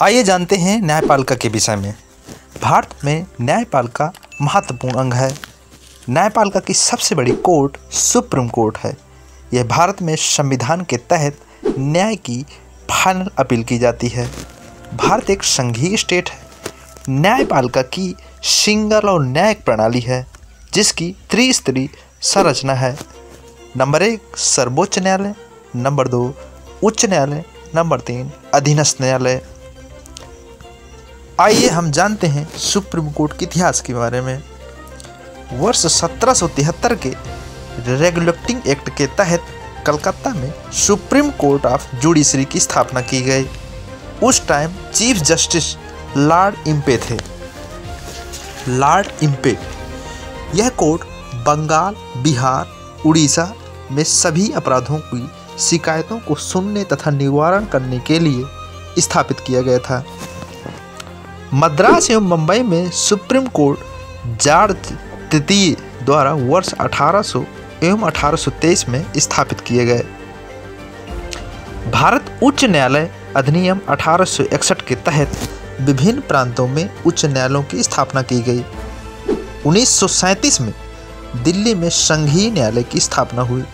आइए जानते हैं न्यायपालिका के विषय में। भारत में न्यायपालिका महत्वपूर्ण अंग है। न्यायपालिका की सबसे बड़ी कोर्ट सुप्रीम कोर्ट है। यह भारत में संविधान के तहत न्याय की फाइनल अपील की जाती है। भारत एक संघीय स्टेट है। न्यायपालिका की सिंगल और न्यायिक प्रणाली है जिसकी त्रिस्तरीय संरचना है। नंबर 1 सर्वोच्च न्यायालय, नंबर 2 उच्च न्यायालय, नंबर 3 अधीनस्थ न्यायालय। आइए हम जानते हैं सुप्रीम कोर्ट के इतिहास के बारे में। वर्ष 1773 के रेगुलेटिंग एक्ट के तहत कलकत्ता में सुप्रीम कोर्ट ऑफ जुडिशरी की स्थापना की गई। उस time chief justice Lord Impey थे। लॉर्ड इम्पे यह कोर्ट बंगाल, बिहार, उड़ीसा में सभी अपराधों की शिकायतों को सुनने तथा निवारण करने के लिए स्थापित किया गया था। मद्रास एवं मुंबई में सुप्रीम कोर्ट जॉर्ज तृतीय द्वारा वर्ष 1800 एवं 1823 में स्थापित किए गए। भारत उच्च न्यायालय अधिनियम 1861 के तहत विभिन्न प्रांतों में उच्च न्यायालयों की स्थापना की गई। 1937 में दिल्ली में संघीय न्यायालय की स्थापना हुई।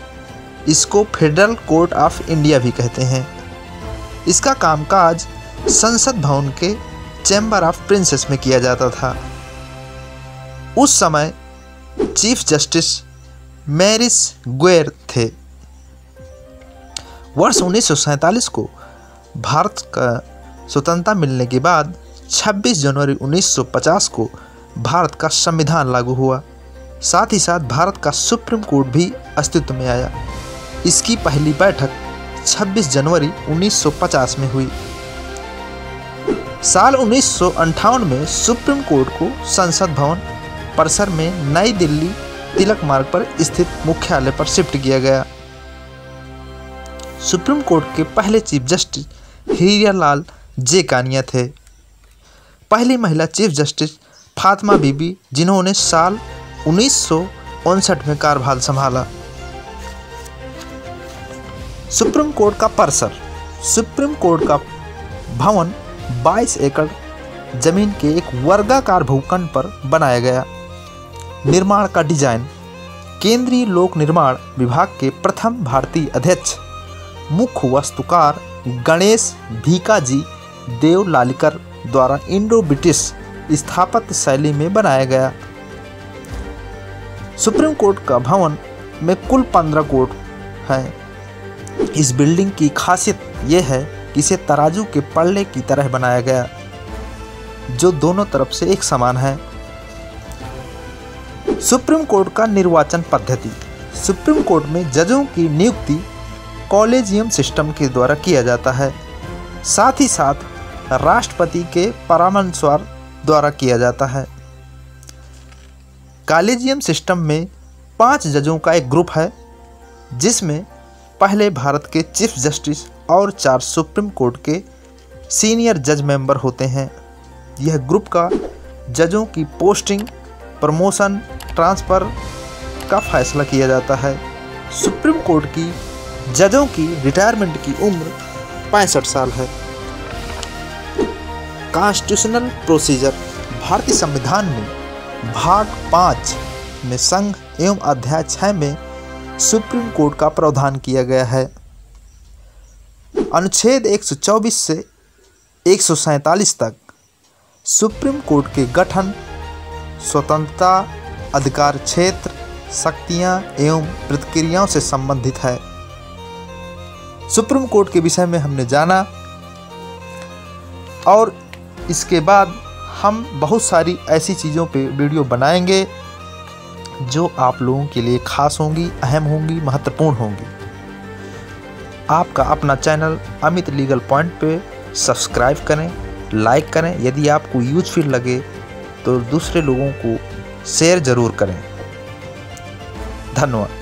इसको फेडरल कोर्ट ऑफ इंडिया भी कहते हैं। इसका कामकाज संसद भवन के चैम्बर ऑफ प्रिंसेस में किया जाता था। उस समय चीफ जस्टिस मैरिस गुएर थे। वर्ष 1947 को भारत का स्वतंत्रता मिलने के बाद 26 जनवरी 1950 को भारत का संविधान लागू हुआ। साथ ही साथ भारत का सुप्रीम कोर्ट भी अस्तित्व में आया। इसकी पहली बैठक 26 जनवरी 1950 में हुई। साल 1958 में सुप्रीम कोर्ट को संसद भवन परिसर में नई दिल्ली तिलक मार्ग पर स्थित मुख्यालय पर शिफ्ट किया गया। सुप्रीम कोर्ट के पहले चीफ जस्टिस हीरालाल जे कानिया थे। पहली महिला चीफ जस्टिस फातिमा बीबी, जिन्होंने साल 1959 में कार्यभार संभाला। सुप्रीम कोर्ट का परिसर। सुप्रीम कोर्ट का भवन 22 एकड़ जमीन के एक वर्गाकार भूखंड पर बनाया गया। निर्माण का डिजाइन केंद्रीय लोक निर्माण विभाग के प्रथम भारतीय अध्यक्ष मुख्य वास्तुकार गणेश भीकाजी देवलालीकर द्वारा इंडो ब्रिटिश स्थापत्य शैली में बनाया गया। सुप्रीम कोर्ट का भवन में कुल 15 कोर्ट हैं। इस बिल्डिंग की खासियत यह है कि इसे तराजू के पल्ले की तरह बनाया गया जो दोनों तरफ से एक समान है। सुप्रीम कोर्ट का निर्वाचन पद्धति। सुप्रीम कोर्ट में जजों की नियुक्ति कॉलेजियम सिस्टम के द्वारा किया जाता है। साथ ही साथ राष्ट्रपति के परामर्श द्वारा किया जाता है। कॉलेजियम सिस्टम में 5 जजों का एक ग्रुप है जिसमें पहले भारत के चीफ जस्टिस और 4 सुप्रीम कोर्ट के सीनियर जज मेंबर होते हैं। यह ग्रुप का जजों की पोस्टिंग, प्रमोशन, ट्रांसफ़र का फैसला किया जाता है। सुप्रीम कोर्ट की जजों की रिटायरमेंट की उम्र 65 साल है। Constitutional procedure. भारतीय संविधान में भाग 5 में संघ एवं अध्याय 6 में सुप्रीम कोर्ट का प्रावधान किया गया है। अनुच्छेद 124 से 147 तक सुप्रीम कोर्ट के गठन, स्वतंत्रता, अधिकार क्षेत्र, शक्तियां एवं प्रतिक्रियाओं से संबंधित है। सुप्रीम कोर्ट के विषय में हमने जाना और इसके बाद हम बहुत सारी ऐसी चीज़ों पे वीडियो बनाएंगे जो आप लोगों के लिए खास होंगी, अहम होंगी, महत्वपूर्ण होंगी। आपका अपना चैनल अमित लीगल पॉइंट पे सब्सक्राइब करें, लाइक करें। यदि आपको यूजफुल लगे तो दूसरे लोगों को शेयर ज़रूर करें। धन्यवाद।